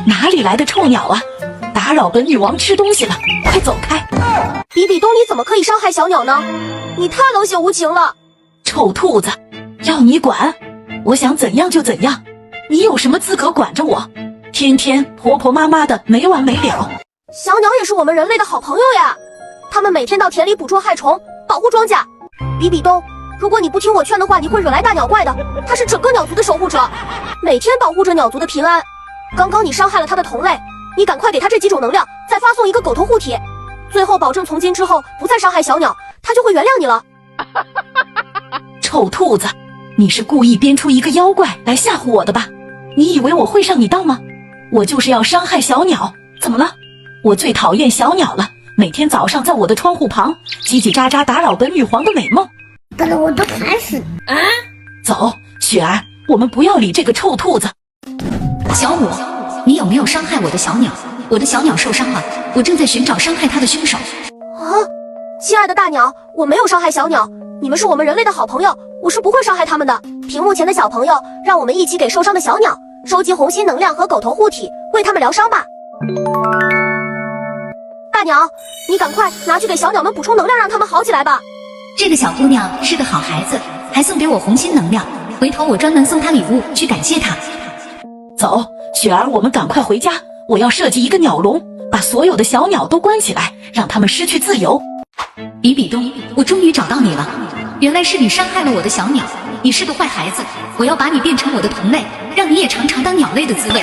哪里来的臭鸟啊！打扰本女王吃东西了，快走开！比比东，你怎么可以伤害小鸟呢？你太冷血无情了！臭兔子，要你管？我想怎样就怎样，你有什么资格管着我？天天婆婆妈妈的没完没了。小鸟也是我们人类的好朋友呀，它们每天到田里捕捉害虫，保护庄稼。比比东，如果你不听我劝的话，你会惹来大鸟怪的。它是整个鸟族的守护者，每天保护着鸟族的平安。刚刚你伤害了它的同类，你赶快给它这几种能量，再发送一个狗头护体，最后保证从今之后不再伤害小鸟，它就会原谅你了。臭兔子，你是故意编出一个妖怪来吓唬我的吧？你以为我会上你当吗？我就是要伤害小鸟，怎么了？我最讨厌小鸟了，每天早上在我的窗户旁叽叽喳喳打扰本女皇的美梦，搞得我都烦死啊！走，雪儿，我们不要理这个臭兔子。小五，你有没有伤害我的小鸟？我的小鸟受伤了，我正在寻找伤害它的凶手。亲爱的大鸟，我没有伤害小鸟，你们是我们人类的好朋友，我是不会伤害他们的。屏幕前的小朋友，让我们一起给受伤的小鸟收集红心能量和狗头护体，为他们疗伤吧。大鸟，你赶快拿去给小鸟们补充能量，让他们好起来吧。这个小姑娘是个好孩子，还送给我红心能量，回头我专门送她礼物去感谢她。走，雪儿，我们赶快回家，我要设计一个鸟笼，把所有的小鸟都关起来，让它们失去自由。比比东，我终于找到你了，原来是你伤害了我的小鸟，你是个坏孩子，我要把你变成我的同类，让你也尝尝当鸟类的滋味。